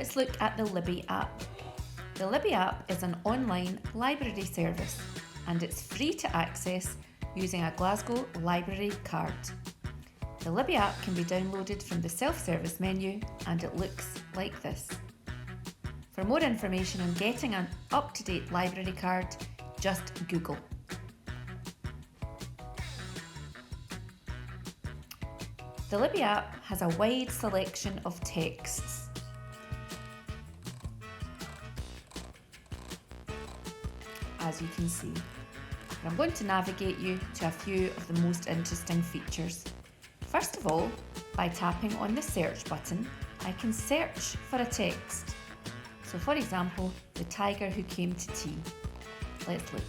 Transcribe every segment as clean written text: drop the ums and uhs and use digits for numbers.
let's look at the Libby app. The Libby app is an online library service and it's free to access using a Glasgow library card. The Libby app can be downloaded from the self-service menu and it looks like this. For more information on getting an up-to-date library card, just Google. The Libby app has a wide selection of texts. As you can see. I'm going to navigate you to a few of the most interesting features. First of all, by tapping on the search button, I can search for a text. So for example, The Tiger Who Came to Tea. Let's look.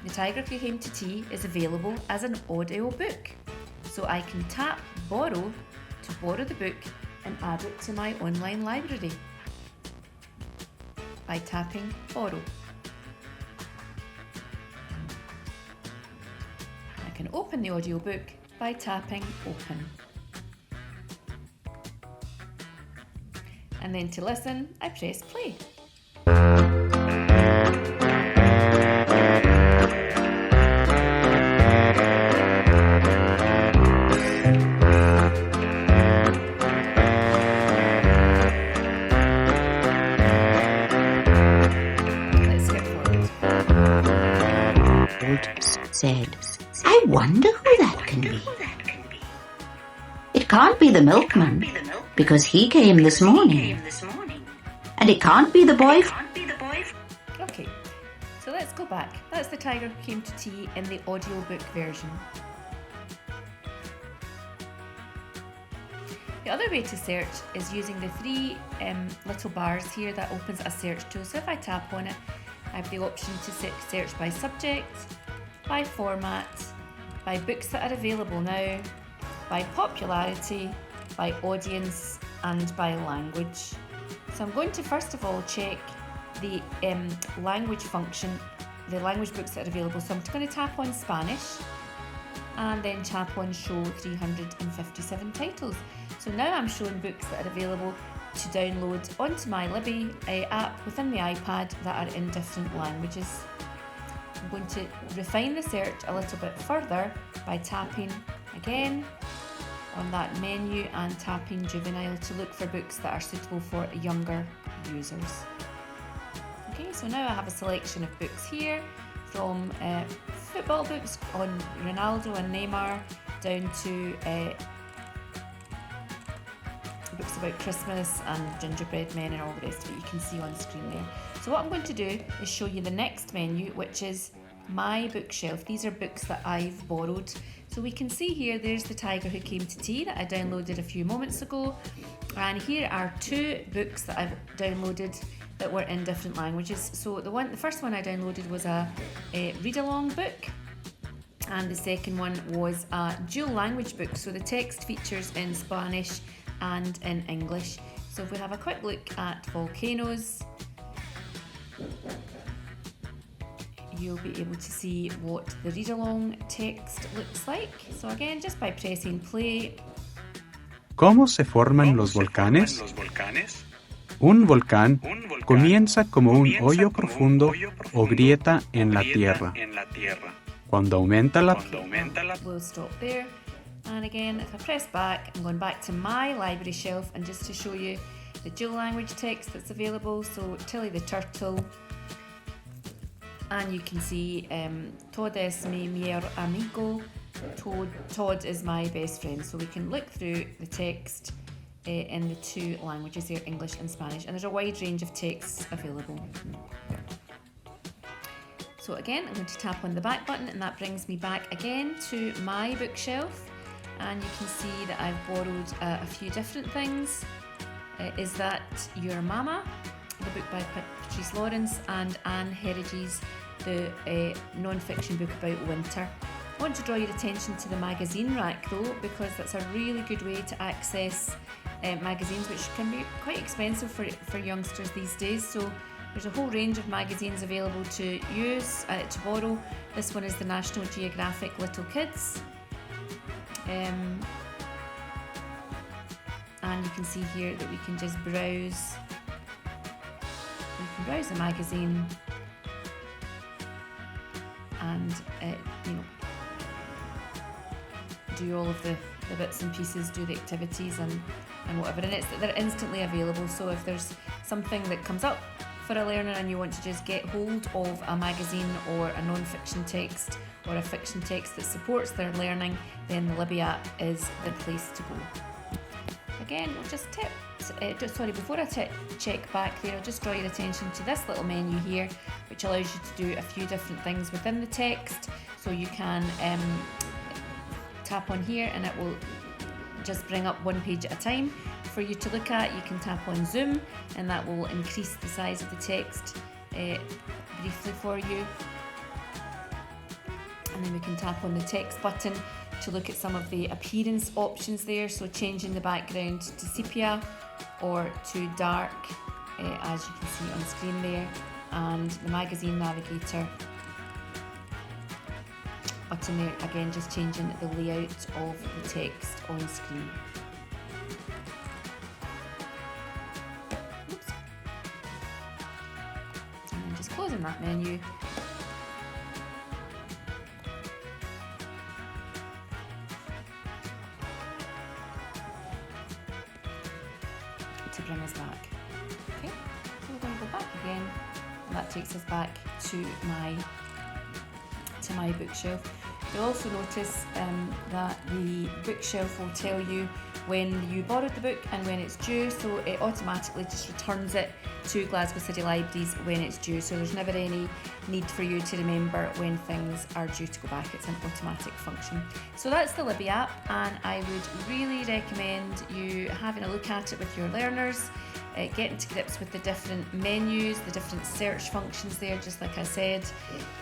The Tiger Who Came to Tea is available as an audio book. So I can tap Borrow to borrow the book and add it to my online library by tapping Borrow. I can open the audiobook by tapping Open. And then to listen, I press play. Said, I wonder who that can be. It can't be the milkman, because he came this morning. And it can't be the boy. Okay, so let's go back. That's The Tiger Who Came to Tea in the audiobook version. The other way to search is using the three little bars here that opens a search tool. So if I tap on it, I have the option to search by subject, by format, by books that are available now, by popularity, by audience, and by language. So I'm going to first of all check the language function, the language books that are available. So I'm going to tap on Spanish and then tap on Show 357 titles. So now I'm showing books that are available to download onto my Libby app within the iPad that are in different languages. I'm going to refine the search a little bit further by tapping again on that menu and tapping Juvenile to look for books that are suitable for younger users. Okay, so now I have a selection of books here from football books on Ronaldo and Neymar down to books about Christmas and gingerbread men and all the rest of it you can see on screen there. So what I'm going to do is show you the next menu, which is My Bookshelf. These are books that I've borrowed. So we can see here there's The Tiger Who Came to Tea that I downloaded a few moments ago, and here are two books that I've downloaded that were in different languages. So the first one I downloaded was a read-along book, and the second one was a dual language book. So the text features in Spanish and in English. So if we have a quick look at volcanoes, you'll be able to see what the read-along text looks like. So again, just by pressing play. ¿Cómo se forman los volcanes? Un volcán comienza como un hoyo profundo o grieta en la tierra. Cuando aumenta la... We'll stop there. And again, if I press back, I'm going back to my library shelf, and just to show you the dual language text that's available. So Tilly the Turtle, and you can see Todd es mi mejor amigo. Todd is my best friend. So we can look through the text in the two languages here, English and Spanish, and there's a wide range of texts available. So again, I'm going to tap on the back button, and that brings me back again to my bookshelf, and you can see that I've borrowed a few different things. Is That Your Mama? The book by Patrice Lawrence, and Anne Heritage's the non-fiction book about winter. I want to draw your attention to the magazine rack though, because that's a really good way to access magazines, which can be quite expensive for youngsters these days. So there's a whole range of magazines available to use, to borrow. This one is the National Geographic Little Kids. and you can see here that we can just browse. We can browse the magazine and do all of the bits and pieces, do the activities and whatever, and they're instantly available. So if there's something that comes up for a learner and you want to just get hold of a magazine or a non-fiction text or a fiction text that supports their learning, then the Libby app is the place to go. Again, we'll just before I check back there, I'll just draw your attention to this little menu here, which allows you to do a few different things within the text. So you can tap on here and it will just bring up one page at a time for you to look at. You can tap on zoom and that will increase the size of the text briefly for you. And then we can tap on the text button to look at some of the appearance options there, so changing the background to sepia or to dark, as you can see on screen there, and the magazine navigator button there, again just changing the layout of the text on screen. Oops. And then just closing that menu. To bring us back. Okay, so we're going to go back again, and that takes us back to my bookshelf. You'll also notice that the bookshelf will tell you when you borrowed the book and when it's due, so it automatically just returns it to Glasgow City Libraries when it's due, so there's never any need for you to remember when things are due to go back. It's an automatic function. So that's the Libby app, and I would really recommend you having a look at it with your learners, getting to grips with the different menus, the different search functions there, just like I said.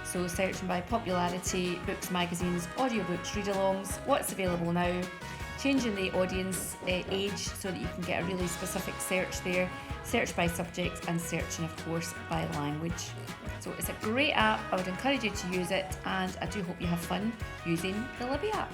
So searching by popularity, books, magazines, audiobooks, read-alongs, what's available now, changing the audience age so that you can get a really specific search there, search by subject, and searching of course by language. So it's a great app, I would encourage you to use it, and I do hope you have fun using the Libby app.